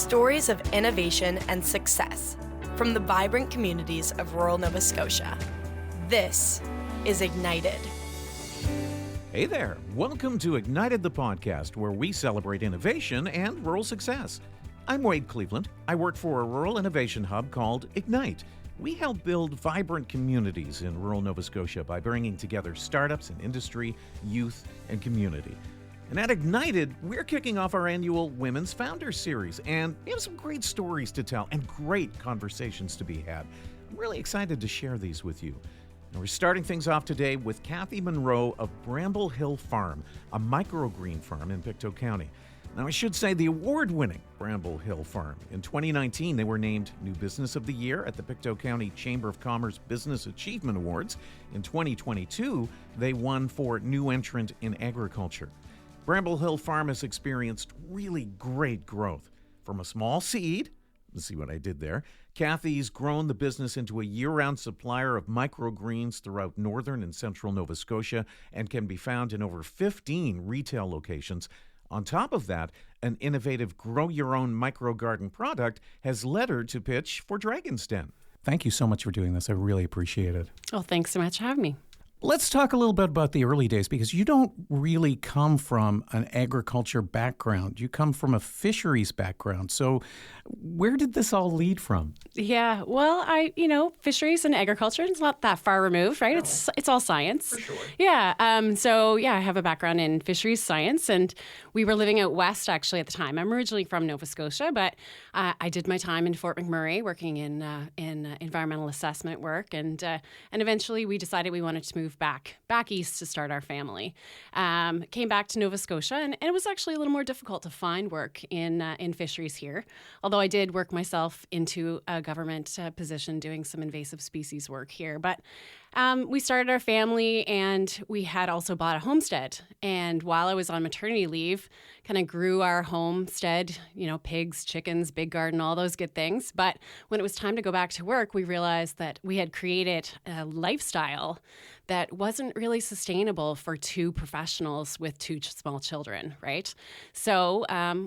Stories of innovation and success from the vibrant communities of rural Nova Scotia. This is Ignited. Hey there, welcome to Ignited the podcast, where we celebrate innovation and rural success. I'm Wade Cleveland. I work for a rural innovation hub called Ignite. We help build vibrant communities in rural Nova Scotia by bringing together startups and industry, youth, and community. And at Ignited, we're kicking off our annual Women's Founders Series, and we have some great stories to tell and great conversations to be had. I'm really excited to share these with you. And we're starting things off today with Cathy Munro of Bramble Hill Farm, a microgreen farm in Pictou County. Now, I should say the award-winning Bramble Hill Farm. In 2019, they were named New Business of the Year at the Pictou County Chamber of Commerce Business Achievement Awards. In 2022, they won for New Entrant in Agriculture. Bramble Hill Farm has experienced really great growth. From a small seed, let's see what I did there, Cathy's grown the business into a year-round supplier of microgreens throughout northern and central Nova Scotia and can be found in over 15 retail locations. On top of that, an innovative grow-your-own microgarden product has led her to pitch for Dragon's Den. Thank you so much for doing this. I really appreciate it. Oh, thanks so much for having me. Let's talk a little bit about the early days, because you don't really come from an agriculture background. You come from a fisheries background. So where did this all lead from? Yeah, well, fisheries and agriculture is not that far removed, right? No. It's all science. For sure. Yeah. I have a background in fisheries science, and we were living out west actually at the time. I'm originally from Nova Scotia, but I did my time in Fort McMurray working in environmental assessment work, and eventually we decided we wanted to move back east to start our family. Came back to Nova Scotia, and it was actually a little more difficult to find work in fisheries here, although I did work myself into a government position doing some invasive species work here. But we started our family, and we had also bought a homestead. And while I was on maternity leave, kind of grew our homestead, pigs, chickens, big garden, all those good things. But when it was time to go back to work, we realized that we had created a lifestyle that wasn't really sustainable for two professionals with two small children, right? So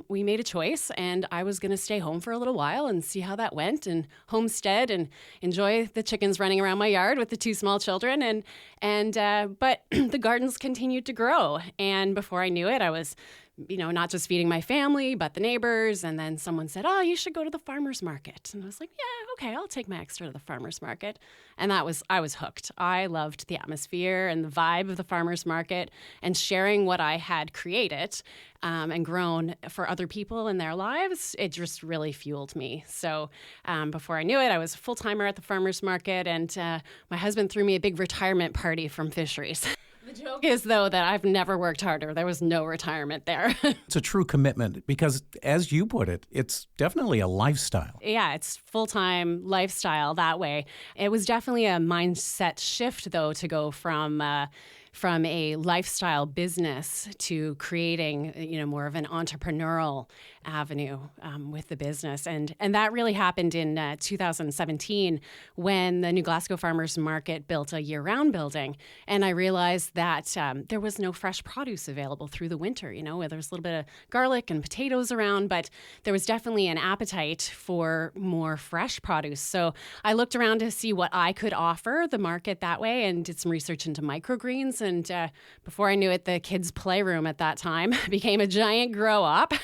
we made a choice, and I was going to stay home for a little while and see how that went, and homestead and enjoy the chickens running around my yard with the two small children. But the gardens continued to grow, and before I knew it, I was not just feeding my family, but the neighbors. And then someone said, "Oh, you should go to the farmer's market." And I was like, "Yeah, okay, I'll take my extra to the farmer's market." And I was hooked. I loved the atmosphere and the vibe of the farmer's market, and sharing what I had created and grown for other people in their lives. It just really fueled me. So before I knew it, I was a full-timer at the farmer's market, and my husband threw me a big retirement party from fisheries. The joke is, though, that I've never worked harder. There was no retirement there. It's a true commitment because, as you put it, it's definitely a lifestyle. Yeah, it's full-time lifestyle that way. It was definitely a mindset shift, though, to go from a lifestyle business to creating, more of an entrepreneurial avenue with the business. And that really happened in 2017 when the New Glasgow Farmers Market built a year-round building. And I realized that there was no fresh produce available through the winter. There was a little bit of garlic and potatoes around, but there was definitely an appetite for more fresh produce. So I looked around to see what I could offer the market that way, and did some research into microgreens. And before I knew it, the kids' playroom at that time became a giant grow-up.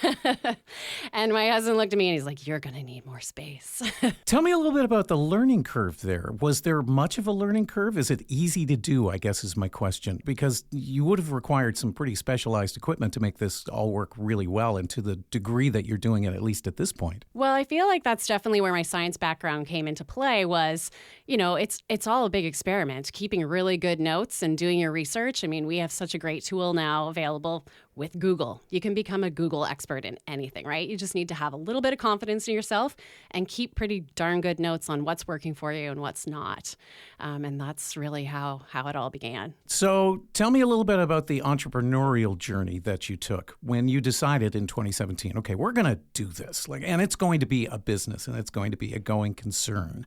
And my husband looked at me and he's like, "You're going to need more space." Tell me a little bit about the learning curve there. Was there much of a learning curve? Is it easy to do, I guess is my question, because you would have required some pretty specialized equipment to make this all work really well, and to the degree that you're doing it, at least at this point. Well, I feel like that's definitely where my science background came into play. Was, it's all a big experiment, keeping really good notes and doing your research. I mean, we have such a great tool now available with Google. You can become a Google expert in anything, right? You just need to have a little bit of confidence in yourself and keep pretty darn good notes on what's working for you and what's not. And that's really how it all began. So tell me a little bit about the entrepreneurial journey that you took when you decided in 2017, okay, we're going to do this, and it's going to be a business and it's going to be a going concern.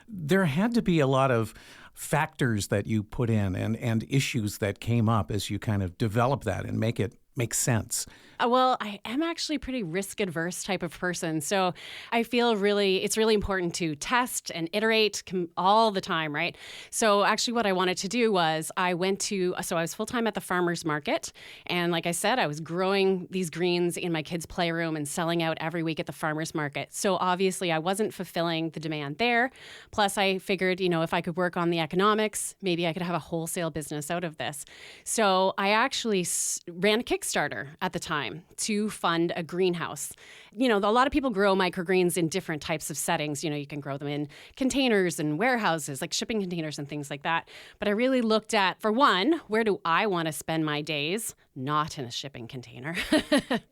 There had to be a lot of factors that you put in and issues that came up as you kind of develop that and make it make sense? Well, I am actually a pretty risk-adverse type of person. So I feel it's really important to test and iterate all the time, right? So actually what I wanted to do was I was full-time at the farmer's market. And like I said, I was growing these greens in my kids' playroom and selling out every week at the farmer's market. So obviously I wasn't fulfilling the demand there. Plus I figured, if I could work on the economics, maybe I could have a wholesale business out of this. So I actually ran a Kickstarter at the time to fund a greenhouse. A lot of people grow microgreens in different types of settings. You can grow them in containers and warehouses, like shipping containers and things like that. But I really looked at, for one, where do I want to spend my days? Not in a shipping container.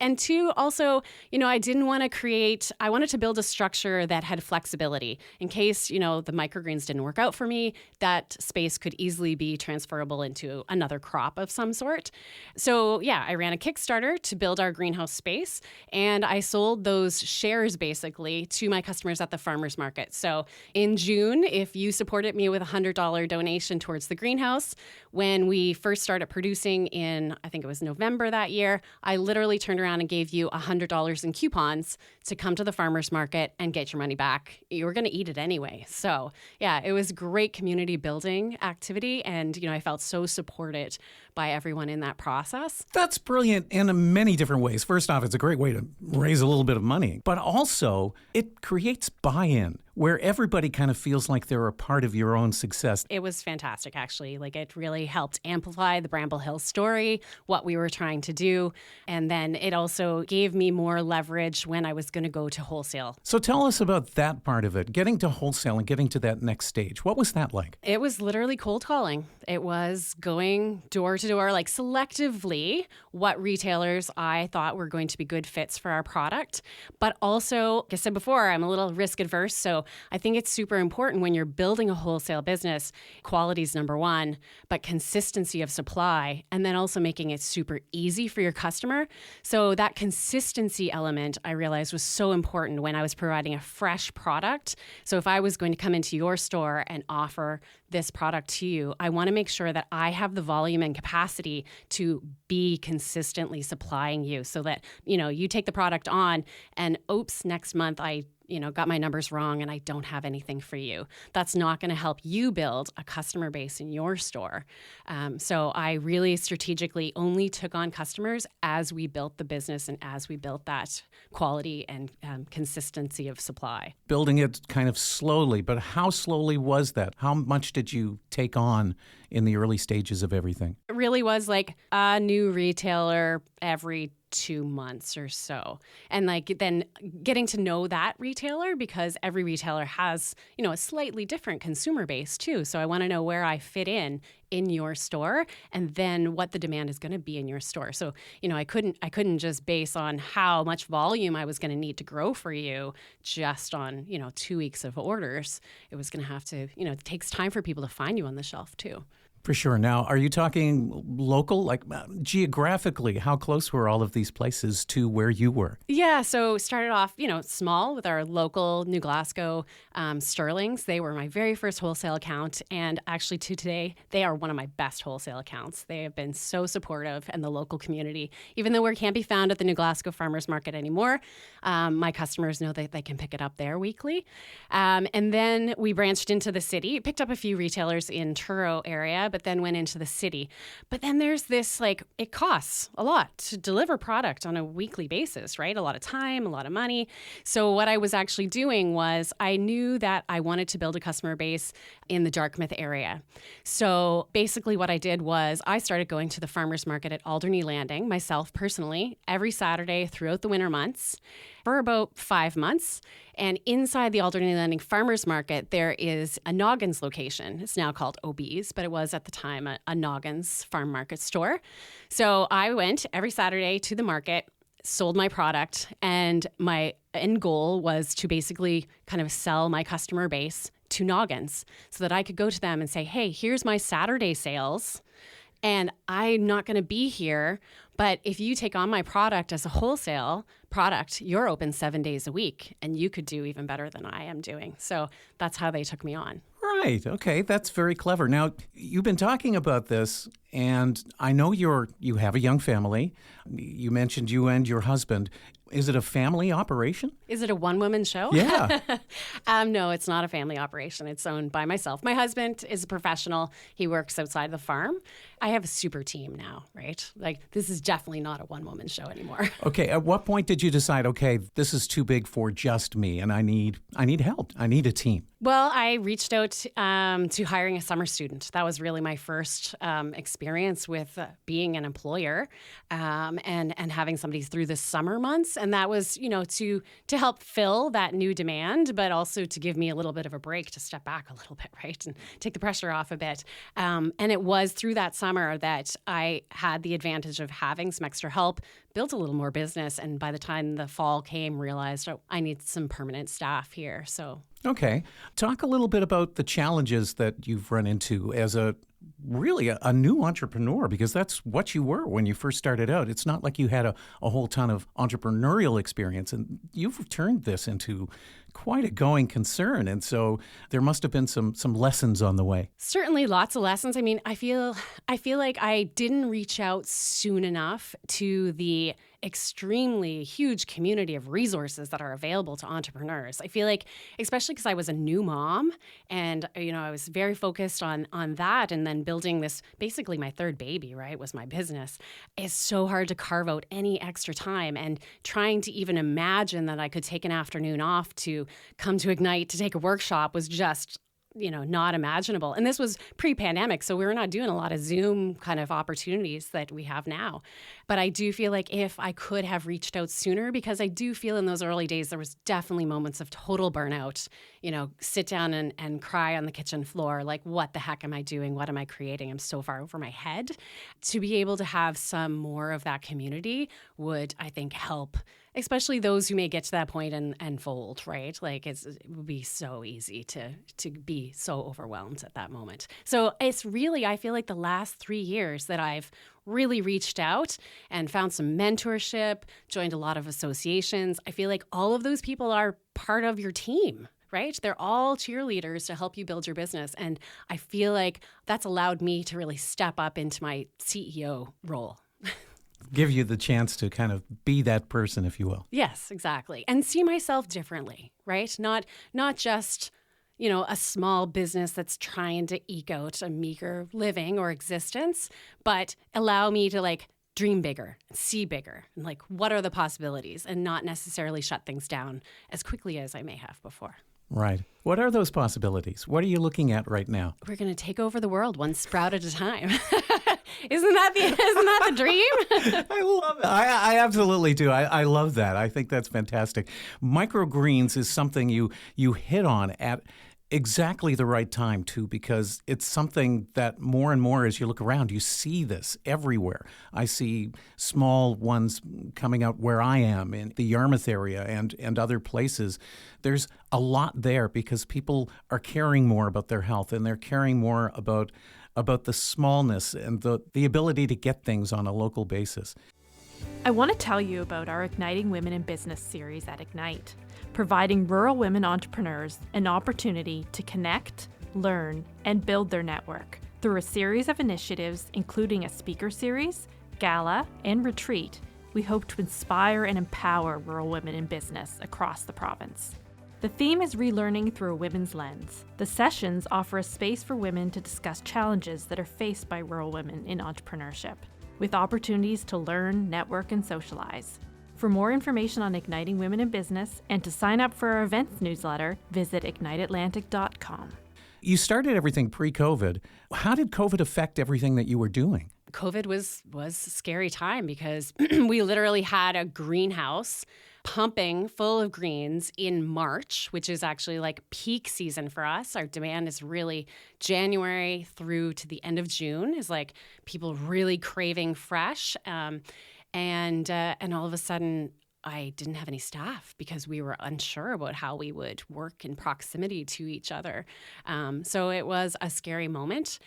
And two, also, I wanted to build a structure that had flexibility. In case, the microgreens didn't work out for me, that space could easily be transferable into another crop of some sort. So yeah, I ran a Kickstarter to build our greenhouse space, and I sold those shares basically to my customers at the farmer's market. So in June, if you supported me with a $100 donation towards the greenhouse, when we first started producing in, I think it was November that year, I literally turned around and gave you $100 in coupons to come to the farmer's market and get your money back. You were going to eat it anyway. So yeah, it was great community building activity. And, I felt so supported by everyone in that process. That's brilliant in many different ways. First off, it's a great way to raise a little bit of money, but also it creates buy-in where everybody kind of feels like they're a part of your own success. It was fantastic, actually. It really helped amplify the Bramble Hill story, what we were trying to do. And then it also gave me more leverage when I was going to go to wholesale. So tell us about that part of it, getting to wholesale and getting to that next stage. What was that like? It was literally cold calling. It was going door to door, selectively what retailers I thought were going to be good fits for our product. But also, like I said before, I'm a little risk adverse. So I think it's super important when you're building a wholesale business. Quality is number one, but consistency of supply, and then also making it super easy for your customer. So that consistency element I realized was so important when I was providing a fresh product. So if I was going to come into your store and offer this product to you, I want to make sure that I have the volume and capacity to be consistently supplying you so that, you take the product on and oops, next month I got my numbers wrong and I don't have anything for you. That's not going to help you build a customer base in your store. So I really strategically only took on customers as we built the business and as we built that quality and consistency of supply. Building it kind of slowly, but how slowly was that? How much did you take on in the early stages of everything? It really was like a new retailer every 2 months or so. And then getting to know that retailer, because every retailer has, a slightly different consumer base too. So I want to know where I fit in your store and then what the demand is going to be in your store. So, I couldn't just base on how much volume I was going to need to grow for you just on, 2 weeks of orders. It was going to have to, it takes time for people to find you on the shelf too. For sure. Now, are you talking local, geographically? How close were all of these places to where you were? Yeah, so started off, small with our local New Glasgow Sterlings. They were my very first wholesale account, and actually to today, they are one of my best wholesale accounts. They have been so supportive, and the local community, even though we can't be found at the New Glasgow Farmers Market anymore, my customers know that they can pick it up there weekly. And then we branched into the city, picked up a few retailers in Truro area, but then went into the city. But then there's this, it costs a lot to deliver product on a weekly basis, right? A lot of time, a lot of money. So what I was actually doing was I knew that I wanted to build a customer base in the Dartmouth area. So basically what I did was I started going to the farmers market at Alderney Landing, myself personally, every Saturday throughout the winter months for about 5 months. And inside the Alderney Landing Farmers Market, there is a Noggins location. It's now called OB's, but it was at the time a Noggins farm market store. So I went every Saturday to the market, sold my product, and my end goal was to basically kind of sell my customer base to Noggins so that I could go to them and say, hey, here's my Saturday sales, and I'm not going to be here, but if you take on my product as a wholesale product, you're open 7 days a week, and you could do even better than I am doing. So that's how they took me on. Right. Okay. That's very clever. Now, you've been talking about this, and I know you have a young family. You mentioned you and your husband. Is it a family operation? Is it a one-woman show? Yeah. No, it's not a family operation. It's owned by myself. My husband is a professional. He works outside the farm. I have a super team now, right? Like, this is definitely not a one-woman show anymore. Okay. At what point did you decide, okay, this is too big for just me, and I need help. I need a team? Well, I reached out to hiring a summer student. That was really my first experience with being an employer and having somebody through the summer months. And that was, to help fill that new demand, but also to give me a little bit of a break, to step back a little bit, right, and take the pressure off a bit. And it was through that summer that I had the advantage of having some extra help, built a little more business, and by the time the fall came, realized, I need some permanent staff here. So. Okay. Talk a little bit about the challenges that you've run into as a new entrepreneur, because that's what you were when you first started out. It's not like you had a whole ton of entrepreneurial experience, and you've turned this into quite a going concern. And so there must have been some lessons on the way. Certainly lots of lessons. I mean, I feel like I didn't reach out soon enough to the extremely huge community of resources that are available to entrepreneurs. I feel like, especially because I was a new mom and, I was very focused on that, and then building this, basically my third baby, right, was my business. It's so hard to carve out any extra time, and trying to even imagine that I could take an afternoon off to come to Ignite to take a workshop was just not imaginable. And this was pre-pandemic, so we were not doing a lot of Zoom kind of opportunities that we have now. But I do feel like if I could have reached out sooner, because I do feel in those early days there was definitely moments of total burnout, sit down and cry on the kitchen floor, like, what the heck am I doing? What am I creating? I'm so far over my head. To be able to have some more of that community would, I think, help, especially those who may get to that point and fold, right? Like, it would be so easy to be so overwhelmed at that moment. So it's really, I feel like the last 3 years that I've really reached out and found some mentorship, joined a lot of associations. I feel like all of those people are part of your team, right? They're all cheerleaders to help you build your business. And I feel like that's allowed me to really step up into my CEO role. Give you the chance to kind of be that person, if you will. Yes, exactly. And see myself differently, right? Not just, a small business that's trying to eke out a meager living or existence, but allow me to dream bigger, see bigger, and what are the possibilities, and not necessarily shut things down as quickly as I may have before. Right. What are those possibilities? What are you looking at right now? We're going to take over the world one sprout at a time. Isn't that the dream? I love it. I absolutely do. I love that. I think that's fantastic. Microgreens is something you hit on at exactly the right time, too, because it's something that more and more as you look around, you see this everywhere. I see small ones coming out where I am in the Yarmouth area and other places. There's a lot there because people are caring more about their health, and they're caring more about the smallness and the ability to get things on a local basis. I want to tell you about our Igniting Women in Business series at Ignite, providing rural women entrepreneurs an opportunity to connect, learn, and build their network through a series of initiatives, including a speaker series, gala, and retreat. We hope to inspire and empower rural women in business across the province. The theme is relearning through a women's lens. The sessions offer a space for women to discuss challenges that are faced by rural women in entrepreneurship, with opportunities to learn, network, and socialize. For more information on Igniting Women in Business and to sign up for our events newsletter, visit igniteatlantic.com. You started everything pre-COVID. How did COVID affect everything that you were doing? COVID was a scary time because we literally had a greenhouse pumping full of greens in March, which is actually peak season for us. Our demand is really January through to the end of June is people really craving fresh. And all of a sudden, I didn't have any staff because we were unsure about how we would work in proximity to each other. So it was a scary moment.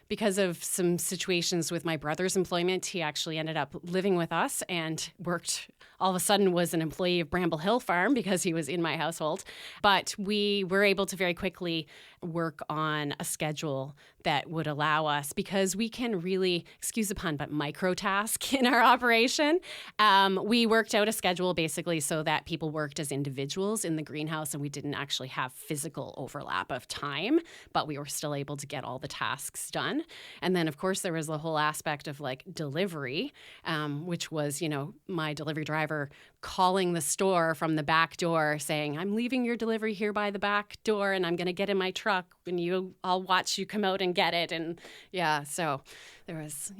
because of some situations with my brother's employment, he actually ended up living with us and worked, all of a sudden was an employee of Bramble Hill Farm because he was in my household. But we were able to very quickly work on a schedule that would allow us, because we can really, excuse the pun, but microtask in our operation. We worked out a schedule basically so that people worked as individuals in the greenhouse and we didn't actually have physical overlap of time, but we were still able to get all the tasks done. And then, of course, there was the whole aspect of like delivery, which was, my delivery driver calling the store from the back door saying, I'm leaving your delivery here by the back door and I'm going to get in my truck and I'll watch you come out and get it. And yeah, so there was,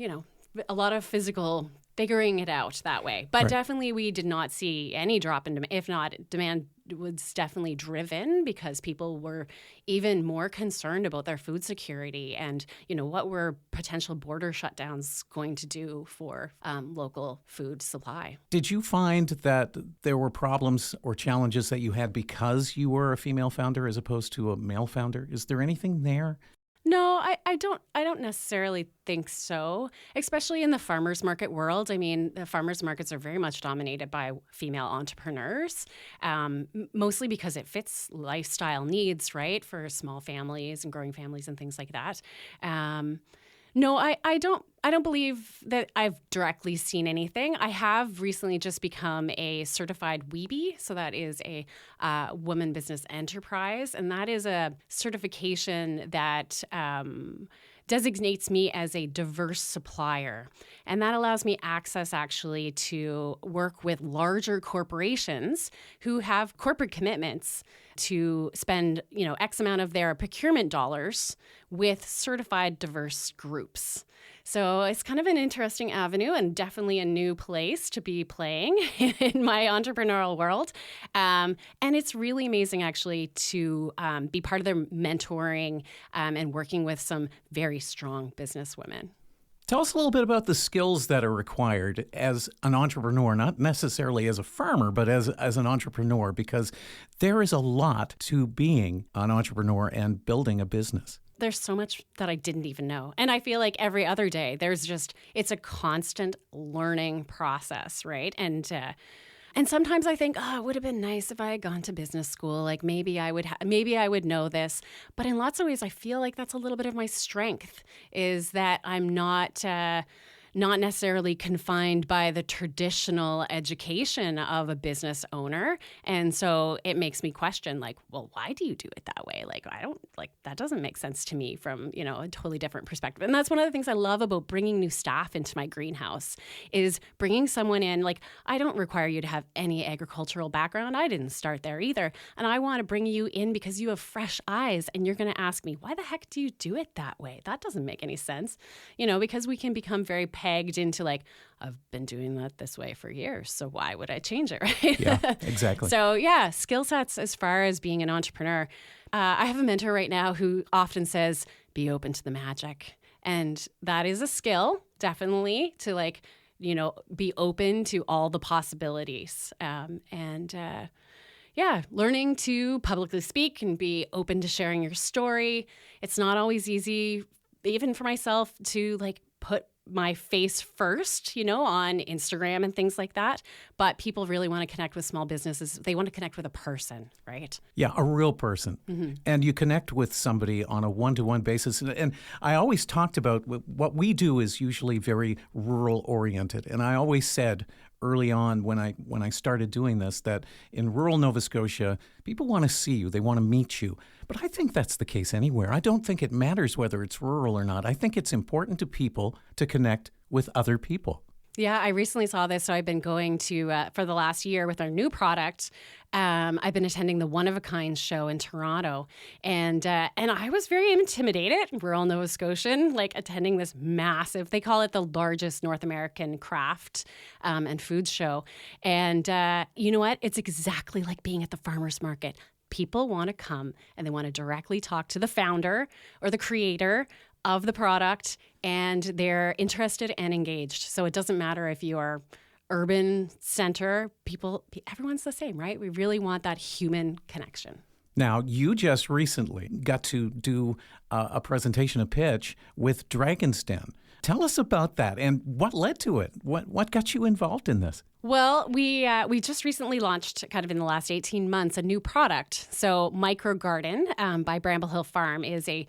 a lot of physical figuring it out that way. But definitely we did not see any drop in demand. If not, demand was definitely driven because people were even more concerned about their food security and, what were potential border shutdowns going to do for local food supply. Did you find that there were problems or challenges that you had because you were a female founder as opposed to a male founder? Is there anything there? No, I don't necessarily think so, especially in the farmers market world. I mean, the farmers markets are very much dominated by female entrepreneurs, mostly because it fits lifestyle needs, right, for small families and growing families and things like that. No, I don't believe that I've directly seen anything. I have recently just become a certified WEBE, so that is a woman business enterprise, and that is a certification that designates me as a diverse supplier. And that allows me access actually to work with larger corporations who have corporate commitments to spend, X amount of their procurement dollars with certified diverse groups. So it's kind of an interesting avenue and definitely a new place to be playing in my entrepreneurial world. And it's really amazing actually to be part of their mentoring and working with some very strong business women. Tell us a little bit about the skills that are required as an entrepreneur, not necessarily as a farmer, but as an entrepreneur, because there is a lot to being an entrepreneur and building a business. There's so much that I didn't even know. And I feel like every other day, it's a constant learning process, right? And sometimes I think, it would have been nice if I had gone to business school. Like maybe I would know this. But in lots of ways, I feel like that's a little bit of my strength, is that I'm not necessarily confined by the traditional education of a business owner. And so it makes me question, why do you do it that way? That doesn't make sense to me from, a totally different perspective. And that's one of the things I love about bringing new staff into my greenhouse, is bringing someone in. I don't require you to have any agricultural background. I didn't start there either. And I want to bring you in because you have fresh eyes and you're going to ask me, why the heck do you do it that way? That doesn't make any sense. Because we can become very pegged into I've been doing that this way for years, so why would I change it, right? Yeah, exactly. So yeah, skill sets as far as being an entrepreneur. I have a mentor right now who often says, be open to the magic. And that is a skill, definitely, to be open to all the possibilities. Learning to publicly speak and be open to sharing your story. It's not always easy, even for myself, to put my face first, on Instagram and things like that. But people really want to connect with small businesses. They want to connect with a person, right? Yeah, a real person. Mm-hmm. And you connect with somebody on a one-to-one basis. And I always talked about what we do is usually very rural oriented. And I always said early on when I started doing this that in rural Nova Scotia, people want to see you. They want to meet you. But I think that's the case anywhere. I don't think it matters whether it's rural or not. I think it's important to people to connect with other people. Yeah, I recently saw this. So I've been going to, for the last year with our new product, I've been attending the One of a Kind show in Toronto. And I was very intimidated, rural Nova Scotian, attending this massive, they call it the largest North American craft and food show. And you know what? It's exactly like being at the farmer's market. People want to come and they want to directly talk to the founder or the creator of the product, and they're interested and engaged. So it doesn't matter if you are urban center, everyone's the same, right? We really want that human connection. Now, you just recently got to do a presentation, a pitch with Dragon's Den. Tell us about that and what led to it. What got you involved in this? Well, we just recently launched, kind of in the last 18 months, a new product. So Microgarden by Bramble Farm is a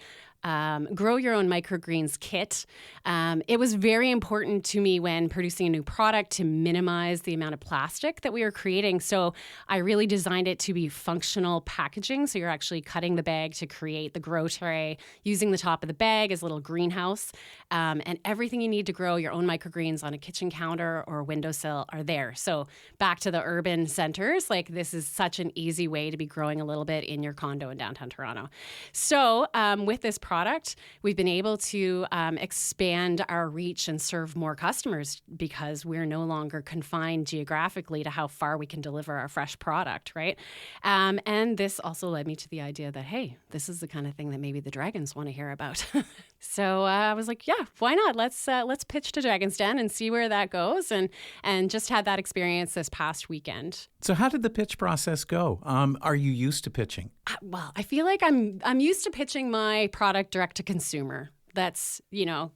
grow your own microgreens kit. It was very important to me when producing a new product to minimize the amount of plastic that we were creating. So I really designed it to be functional packaging. So you're actually cutting the bag to create the grow tray, using the top of the bag as a little greenhouse, and everything you need to grow your own microgreens on a kitchen counter or a windowsill are there. So back to the urban centers, like this is such an easy way to be growing a little bit in your condo in downtown Toronto. So with this product, we've been able to expand our reach and serve more customers because we're no longer confined geographically to how far we can deliver our fresh product, right? And this also led me to the idea that, hey, this is the kind of thing that maybe the dragons want to hear about. So I was like, yeah, why not? Let's pitch to Dragon's Den and see where that goes, and just had that experience this past weekend. So how did the pitch process go? Are you used to pitching? Well, I feel like I'm used to pitching my product direct to consumer. That's,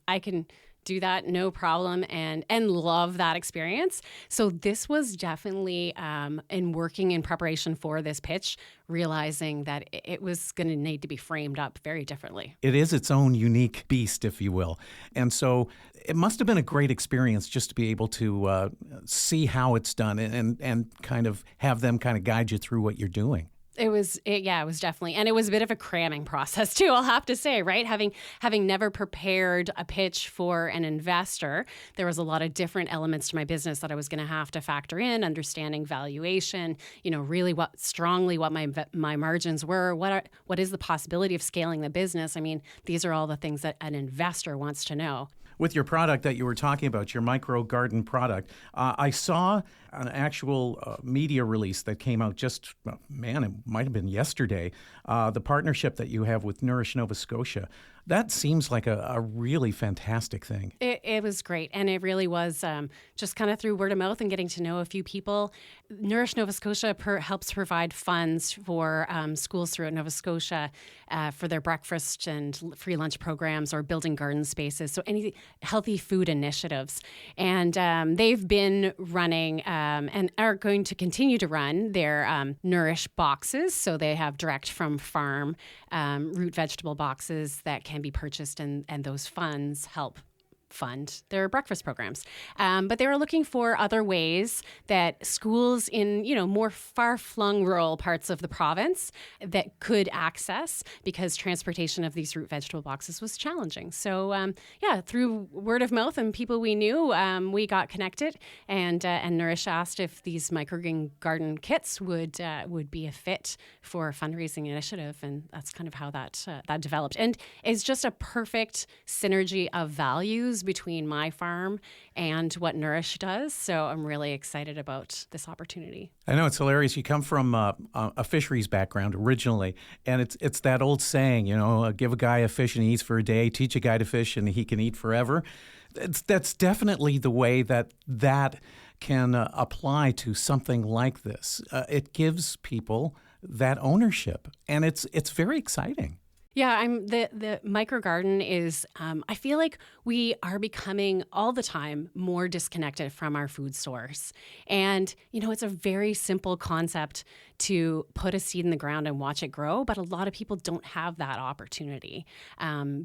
I can do that no problem and love that experience. So this was definitely in working in preparation for this pitch, realizing that it was going to need to be framed up very differently. It is its own unique beast, if you will. And so it must have been a great experience just to be able to see how it's done and kind of have them kind of guide you through what you're doing. It was definitely, and it was a bit of a cramming process too, I'll have to say, right? Having never prepared a pitch for an investor, there was a lot of different elements to my business that I was going to have to factor in, understanding valuation, really what my margins were, what is the possibility of scaling the business. I mean, these are all the things that an investor wants to know. With your product that you were talking about, your microgarden product, I saw an actual media release that came out it might have been yesterday, the partnership that you have with Nourish Nova Scotia. That seems like a really fantastic thing. It was great, and it really was just kind of through word of mouth and getting to know a few people. Nourish Nova Scotia helps provide funds for schools throughout Nova Scotia for their breakfast and free lunch programs or building garden spaces, so any healthy food initiatives. And they've been running and are going to continue to run their Nourish boxes, so they have direct from farm root vegetable boxes that can be purchased, and those funds help fund their breakfast programs. But they were looking for other ways that schools in, more far-flung rural parts of the province that could access, because transportation of these root vegetable boxes was challenging. So, through word of mouth and people we knew, we got connected, and Nourish asked if these microgreen garden kits would be a fit for a fundraising initiative, and that's kind of how that developed. And it's just a perfect synergy of values between my farm and what Nourish does. So I'm really excited about this opportunity. I know it's hilarious. You come from a fisheries background originally, and it's that old saying, give a guy a fish and he eats for a day, teach a guy to fish and he can eat forever. That's definitely the way that can apply to something like this. It gives people that ownership, and it's very exciting. Yeah, the microgarden is, I feel like we are becoming all the time more disconnected from our food source. And, it's a very simple concept to put a seed in the ground and watch it grow, but a lot of people don't have that opportunity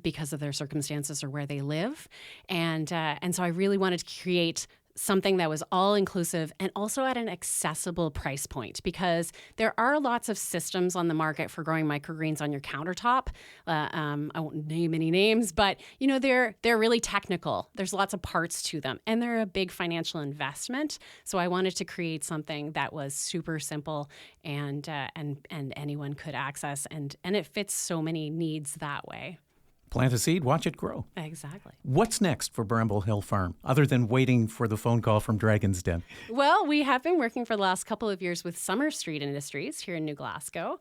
because of their circumstances or where they live. And so I really wanted to create something that was all-inclusive and also at an accessible price point, because there are lots of systems on the market for growing microgreens on your countertop. I won't name any names, but they're really technical. There's lots of parts to them, and they're a big financial investment. So I wanted to create something that was super simple and anyone could access, and it fits so many needs that way. Plant a seed, watch it grow. Exactly. What's next for Bramble Farm, other than waiting for the phone call from Dragon's Den? Well, we have been working for the last couple of years with Summer Street Industries here in New Glasgow.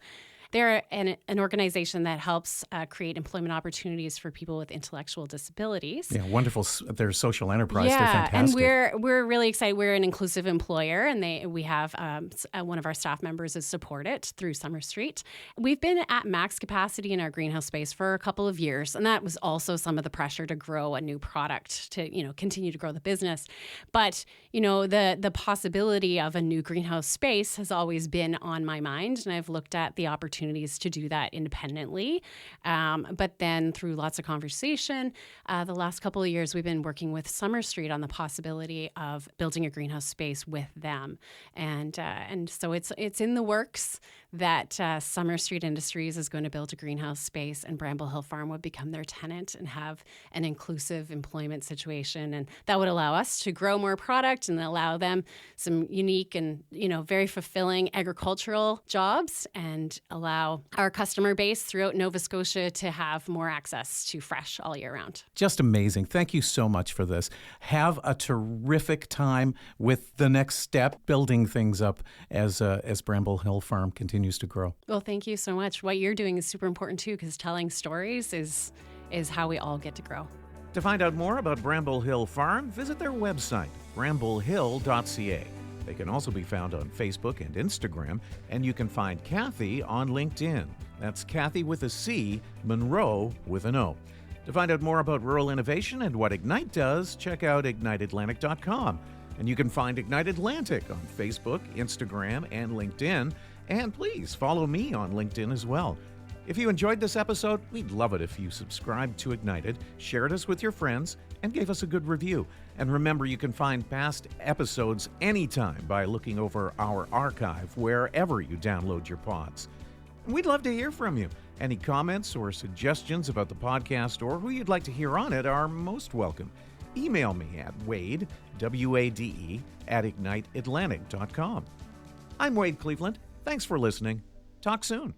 they're an organization that helps create employment opportunities for people with intellectual disabilities. Yeah, wonderful. They're social enterprise. Yeah, They're fantastic. and we're really excited. We're an inclusive employer, and we have one of our staff members is support it through Summer Street. We've been at max capacity in our greenhouse space for a couple of years, and that was also some of the pressure to grow a new product to continue to grow the business. But the possibility of a new greenhouse space has always been on my mind, and I've looked at the opportunities to do that independently. But then through lots of conversation, the last couple of years we've been working with Summer Street on the possibility of building a greenhouse space with them, and so it's in the works that Summer Street Industries is going to build a greenhouse space, and Bramble Hill Farm would become their tenant and have an inclusive employment situation, and that would allow us to grow more product and allow them some unique and very fulfilling agricultural jobs, and allow our customer base throughout Nova Scotia to have more access to fresh all year round. Just amazing. Thank you so much for this. Have a terrific time with the next step, building things up as Bramble Hill Farm continues to grow. Well, thank you so much. What you're doing is super important too, because telling stories is how we all get to grow. To find out more about Bramble Hill Farm, visit their website, bramblehill.ca. They can also be found on Facebook and Instagram, and you can find Cathy on LinkedIn. That's Cathy with a C, Munro with an O. To find out more about rural innovation and what Ignite does, check out igniteatlantic.com. And you can find Ignite Atlantic on Facebook, Instagram, and LinkedIn. And please follow me on LinkedIn as well. If you enjoyed this episode, we'd love it if you subscribed to Ignited, shared us with your friends, and gave us a good review. And remember, you can find past episodes anytime by looking over our archive wherever you download your pods. And we'd love to hear from you. Any comments or suggestions about the podcast or who you'd like to hear on it are most welcome. Email me at Wade, W-A-D-E, @igniteatlantic.com. I'm Wade Cleveland. Thanks for listening. Talk soon.